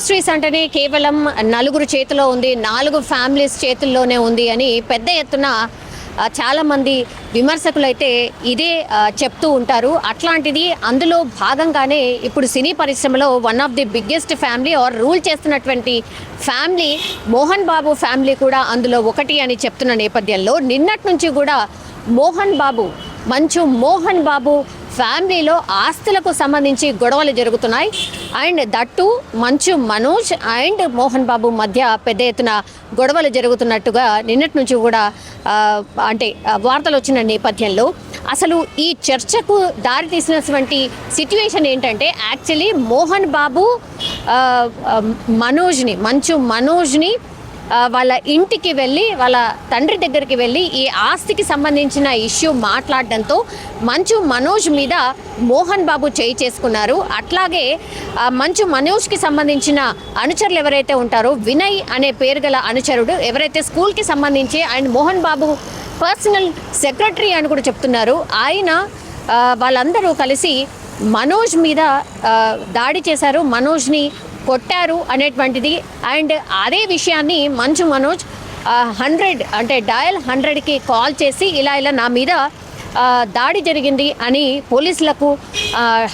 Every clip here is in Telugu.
ఇండస్ట్రీస్ అంటేనే కేవలం నలుగురు చేతిలో ఉంది, 4 ఫ్యామిలీస్ చేతుల్లోనే ఉంది అని పెద్ద ఎత్తున చాలామంది విమర్శకులు అయితే ఇదే చెప్తూ ఉంటారు. అట్లాంటిది అందులో భాగంగానే ఇప్పుడు సినీ పరిశ్రమలో one of the biggest family ఆర్ రూల్ చేస్తున్నటువంటి ఫ్యామిలీ మోహన్ బాబు ఫ్యామిలీ కూడా అందులో ఒకటి అని చెప్తున్న నేపథ్యంలో నిన్నటి నుంచి కూడా మంచు మోహన్ బాబు ఫ్యామిలీలో ఆస్తులకు సంబంధించి గొడవలు జరుగుతున్నాయి. And that Manchu Manoj and Mohan Babu మధ్య పెద్ద ఎత్తున గొడవలు జరుగుతున్నట్టుగా నిన్నటి నుంచి కూడా వార్తలు వచ్చిన నేపథ్యంలో అసలు ఈ చర్చకు దారితీసినటువంటి సిట్యుయేషన్ ఏంటంటే యాక్చువల్లీ మోహన్ బాబు మంచు మనోజ్ని వాళ్ళ ఇంటికి వెళ్ళి వాళ్ళ తండ్రి దగ్గరికి వెళ్ళి ఈ ఆస్తికి సంబంధించిన ఇష్యూ మాట్లాడడంతో మంచు మనోజ్ మీద మోహన్ బాబు చేయి చేసుకున్నారు. అట్లాగే మంచు మనోజ్కి సంబంధించిన అనుచరులు ఎవరైతే ఉంటారో వినయ్ అనే పేరు గల అనుచరుడు ఎవరైతే స్కూల్కి సంబంధించి and Mohan Babu personal secretary అని కూడా చెప్తున్నారు, ఆయన వాళ్ళందరూ కలిసి మనోజ్ మీద దాడి చేశారు, మనోజ్ని కొట్టారు అనేటువంటిది. అండ్ అదే విషయాన్ని మంచు మనోజ్ 100 డయల్ 100కి కాల్ చేసి ఇలా నా మీద దాడి జరిగింది అని పోలీసులకు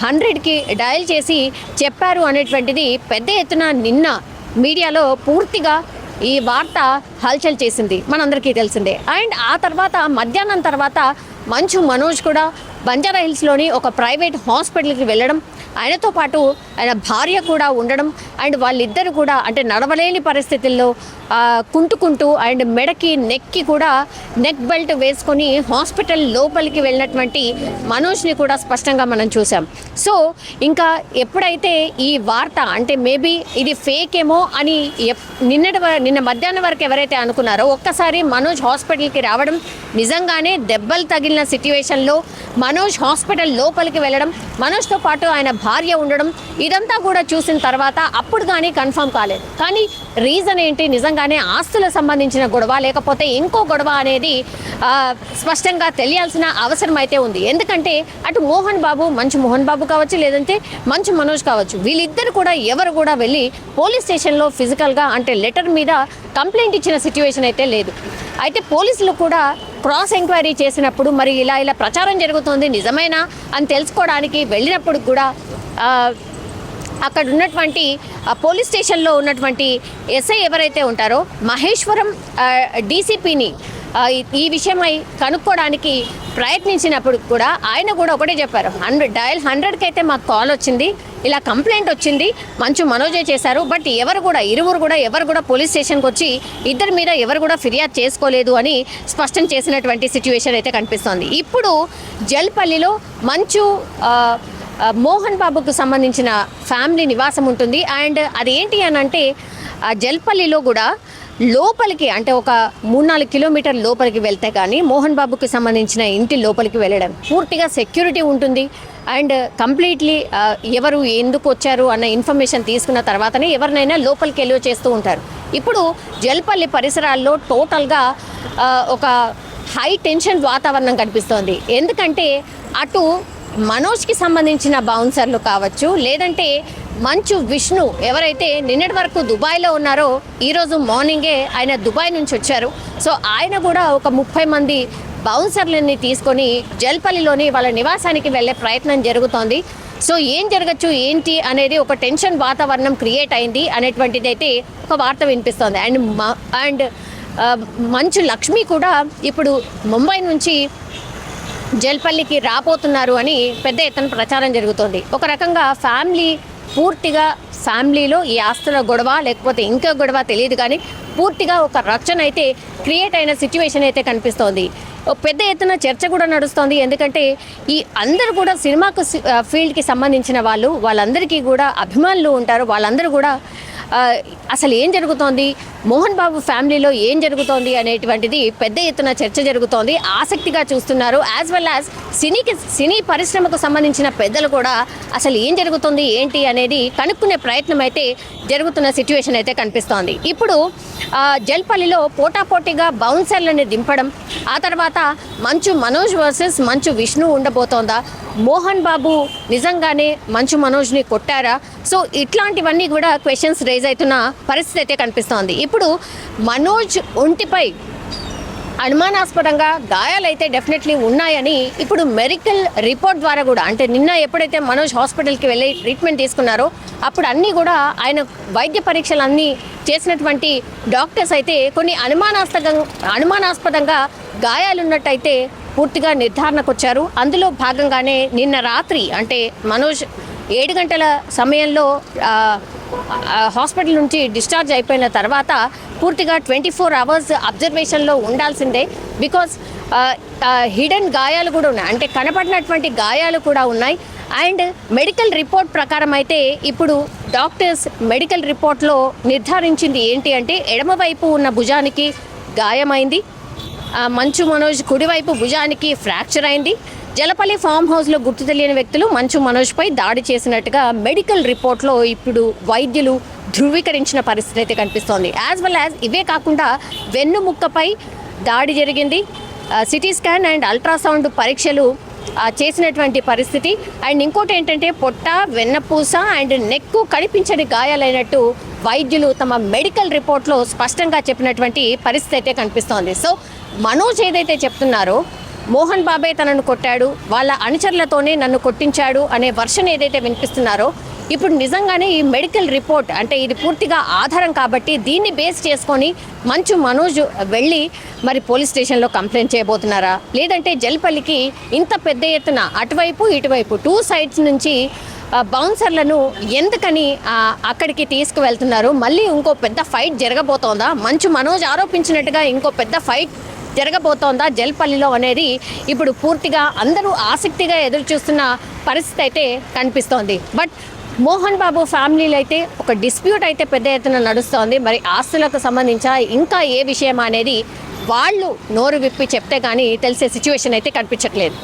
100కి డయల్ చేసి చెప్పారు అనేటువంటిది పెద్ద ఎత్తున నిన్న మీడియాలో పూర్తిగా ఈ వార్త హల్చల్ చేసింది, మనందరికీ తెలిసిందే. అండ్ ఆ తర్వాత మధ్యాహ్నం తర్వాత మంచు మనోజ్ కూడా బంజారా హిల్స్లోని ఒక ప్రైవేట్ హాస్పిటల్కి వెళ్ళడం, ఆయనతో పాటు ఆయన భార్య కూడా ఉండడం అండ్ వాళ్ళిద్దరు కూడా నడవలేని పరిస్థితుల్లో కుంటుకుంటూ అండ్ మెడకి నెక్కి కూడా నెక్ బెల్ట్ వేసుకొని హాస్పిటల్ లోపలికి వెళ్ళినటువంటి మనోజ్ని కూడా స్పష్టంగా మనం చూసాం. సో ఇంకా ఎప్పుడైతే ఈ వార్త మేబీ ఇది ఫేక్ ఏమో అని నిన్న మధ్యాహ్నం వరకు ఎవరైతే అనుకున్నారో ఒక్కసారి మనోజ్ హాస్పిటల్కి రావడం, నిజంగానే దెబ్బలు తగిలిన సిట్యుయేషన్లో మనోజ్ హాస్పిటల్ లోపలికి వెళ్ళడం, మనోజ్తో పాటు ఆయన భార్య ఉండడం, ఇదంతా కూడా చూసిన తర్వాత అప్పుడు కానీ కన్ఫర్మ్ కాలేదు. కానీ రీజన్ ఏంటి, నిజంగానే ఆస్తులకు సంబంధించిన గొడవ లేకపోతే ఇంకో గొడవ అనేది స్పష్టంగా తెలియాల్సిన అవసరం అయితే ఉంది. ఎందుకంటే అటు మంచు మోహన్ బాబు కావచ్చు, లేదంటే మంచు మనోజ్ కావచ్చు, వీళ్ళిద్దరు కూడా ఎవరు కూడా వెళ్ళి పోలీస్ స్టేషన్లో ఫిజికల్గా లెటర్ మీద కంప్లైంట్ ఇచ్చిన సిట్యుయేషన్ అయితే లేదు. అయితే పోలీసులు కూడా క్రాస్ ఎంక్వైరీ చేసినప్పుడు మరి ఇలా ప్రచారం జరుగుతుంది నిజమేనా అని తెలుసుకోవడానికి వెళ్ళినప్పుడు కూడా అక్కడ ఉన్నటువంటి పోలీస్ స్టేషన్లో ఉన్నటువంటి ఎస్ఐ ఎవరైతే ఉంటారో మహేశ్వరం డీసీపీని ఈ విషయమై కనుక్కోవడానికి ప్రయత్నించినప్పుడు కూడా ఆయన కూడా ఒకటే చెప్పారు, డయల్ 100కి అయితే మాకు కాల్ వచ్చింది, ఇలా కంప్లైంట్ వచ్చింది, మంచు మనోజే చేశారు, బట్ ఎవరు కూడా పోలీస్ స్టేషన్కి వచ్చి ఇద్దరి మీద ఎవరు కూడా ఫిర్యాదు చేసుకోలేదు అని స్పష్టం చేసినటువంటి సిట్యుయేషన్ అయితే కనిపిస్తోంది. ఇప్పుడు జల్పల్లిలో మంచు మోహన్ బాబుకు సంబంధించిన ఫ్యామిలీ నివాసం ఉంటుంది. అండ్ అదేంటి అని జల్పల్లిలో కూడా లోపలికి ఒక 3-4 కిలోమీటర్ల లోపలికి వెళ్తే కానీ మోహన్ బాబుకి సంబంధించిన ఇంటి లోపలికి వెళ్ళడం పూర్తిగా సెక్యూరిటీ ఉంటుంది. అండ్ కంప్లీట్లీ ఎవరు ఎందుకు వచ్చారు అన్న ఇన్ఫర్మేషన్ తీసుకున్న తర్వాతనే ఎవరినైనా లోపలికి ఎలో చేస్తూ ఉంటారు. ఇప్పుడు జల్పల్లి పరిసరాల్లో టోటల్గా ఒక హై టెన్షన్ వాతావరణం కనిపిస్తోంది. ఎందుకంటే అటు మనోజ్కి సంబంధించిన బౌన్సర్లు కావచ్చు, లేదంటే మంచు విష్ణు ఎవరైతే నిన్నటి వరకు దుబాయ్లో ఉన్నారో ఈరోజు మార్నింగే ఆయన దుబాయ్ నుంచి వచ్చారు. సో ఆయన కూడా ఒక 30 మంది బౌన్సర్లని తీసుకొని జల్పల్లిలోని వాళ్ళ నివాసానికి వెళ్ళే ప్రయత్నం జరుగుతోంది. సో ఏం జరగచ్చు ఏంటి అనేది ఒక టెన్షన్ వాతావరణం క్రియేట్ అయింది అనేటువంటిది అయితే ఒక వార్త వినిపిస్తోంది. అండ్ మంచు లక్ష్మి కూడా ఇప్పుడు ముంబై నుంచి జల్పల్లికి రాబోతున్నారు అని పెద్ద ఎత్తున ప్రచారం జరుగుతోంది. ఒక రకంగా పూర్తిగా ఫ్యామిలీలో ఈ ఆస్తుల గొడవ లేకపోతే ఇంకా గొడవ తెలియదు, కానీ పూర్తిగా ఒక రక్షణ అయితే క్రియేట్ అయిన సిట్యుయేషన్ అయితే కనిపిస్తోంది. పెద్ద ఎత్తున చర్చ కూడా నడుస్తోంది. ఎందుకంటే ఈ అందరూ కూడా సినిమాకు ఫీల్డ్కి సంబంధించిన వాళ్ళందరికీ కూడా అభిమానులు ఉంటారు. వాళ్ళందరూ కూడా అసలు ఏం జరుగుతోంది, మోహన్ బాబు ఫ్యామిలీలో ఏం జరుగుతోంది అనేటువంటిది పెద్ద ఎత్తున చర్చ జరుగుతోంది, ఆసక్తిగా చూస్తున్నారు. యాజ్ వెల్ యాజ్ సినీ పరిశ్రమకు సంబంధించిన పెద్దలు కూడా అసలు ఏం జరుగుతుంది ఏంటి అనేది కనుక్కునే ప్రయత్నం అయితే జరుగుతున్న సిట్యుయేషన్ అయితే కనిపిస్తోంది. ఇప్పుడు జల్పల్లిలో పోటాపోటీగా బౌన్సర్లని దింపడం, ఆ తర్వాత మంచు మనోజ్ వర్సెస్ మంచు విష్ణు ఉండబోతోందా, మోహన్ బాబు నిజంగానే మంచు మనోజ్ని కొట్టారా, సో ఇట్లాంటివన్నీ కూడా క్వశ్చన్స్ రేజ్ అవుతున్న పరిస్థితి అయితే కనిపిస్తోంది. ఇప్పుడు మనోజ్ ఒంటిపై అనుమానాస్పదంగా గాయాలైతే డెఫినెట్లీ ఉన్నాయని ఇప్పుడు మెడికల్ రిపోర్ట్ ద్వారా కూడా, అంటే నిన్న ఎప్పుడైతే మనోజ్ హాస్పిటల్కి వెళ్ళి ట్రీట్మెంట్ తీసుకున్నారో అప్పుడు అన్నీ కూడా ఆయన వైద్య పరీక్షలు అన్నీ చేసినటువంటి డాక్టర్స్ అయితే కొన్ని అనుమానాస్పదంగా గాయాలున్నట్టయితే పూర్తిగా నిర్ధారణకు వచ్చారు. అందులో భాగంగానే నిన్న రాత్రి అంటే మనోజ్ 7 గంటల సమయంలో హాస్పిటల్ నుంచి డిశ్చార్జ్ అయిపోయిన తర్వాత పూర్తిగా 24 అవర్స్ అబ్జర్వేషన్లో ఉండాల్సిందే. బికాజ్ హిడెన్ గాయాలు కూడా ఉన్నాయి, అంటే కనపడినటువంటి గాయాలు కూడా ఉన్నాయి. అండ్ మెడికల్ రిపోర్ట్ ప్రకారం అయితే ఇప్పుడు డాక్టర్స్ మెడికల్ రిపోర్ట్లో నిర్ధారించింది ఏంటి అంటే ఎడమవైపు ఉన్న భుజానికి గాయమైంది, మంచు మనోజ్ కుడివైపు భుజానికి ఫ్రాక్చర్ అయింది. జలపల్లి ఫామ్ హౌస్లో గుర్తు తెలియని వ్యక్తులు మంచు మనోజ్పై దాడి చేసినట్టుగా మెడికల్ రిపోర్ట్లో ఇప్పుడు వైద్యులు ధృవీకరించిన పరిస్థితి అయితే కనిపిస్తోంది. యాజ్ వెల్ యాజ్ ఇవే కాకుండా వెన్నుముక్కపై దాడి జరిగింది, సిటీ స్కాన్ అండ్ అల్ట్రాసౌండ్ పరీక్షలు చేసినటువంటి పరిస్థితి. అండ్ ఇంకోటి ఏంటంటే పొట్ట, వెన్నపూస అండ్ నెక్ కనిపించని గాయాలైనట్టు వైద్యులు తమ మెడికల్ రిపోర్ట్లో స్పష్టంగా చెప్పినటువంటి పరిస్థితి అయితే కనిపిస్తోంది. సో మనోజ్ ఏదైతే చెప్తున్నారో మోహన్ బాబే తనను కొట్టాడు, వాళ్ళ అనుచరులతోనే నన్ను కొట్టించాడు అనే వర్షన్ ఏదైతే వినిపిస్తున్నారో ఇప్పుడు నిజంగానే ఈ మెడికల్ రిపోర్ట్ అంటే ఇది పూర్తిగా ఆధారం కాబట్టి దీన్ని బేస్ చేసుకొని మంచు మనోజ్ వెళ్ళి మరి పోలీస్ స్టేషన్లో కంప్లైంట్ చేయబోతున్నారా, లేదంటే జల్పల్లికి ఇంత పెద్ద ఎత్తున అటువైపు ఇటువైపు 2 సైడ్స్ నుంచి బౌన్సర్లను ఎందుకని అక్కడికి తీసుకువెళ్తున్నారు, మళ్ళీ ఇంకో పెద్ద ఫైట్ జరగబోతోందా, మంచు మనోజ్ ఆరోపించినట్టుగా ఇంకో పెద్ద ఫైట్ జరగబోతోందా జల్పల్లిలో అనేది ఇప్పుడు పూర్తిగా అందరూ ఆసక్తిగా ఎదురు చూస్తున్న పరిస్థితి అయితే కనిపిస్తోంది. బట్ మోహన్ బాబు ఫ్యామిలీలో అయితే ఒక డిస్ప్యూట్ అయితే పెద్ద ఎత్తున నడుస్తోంది. మరి ఆస్తులకు సంబంధించి ఇంకా ఏ విషయం అనేది వాళ్ళు నోరు విప్పి చెప్తే కానీ తెలిసే సిచ్యువేషన్ అయితే కనిపించట్లేదు.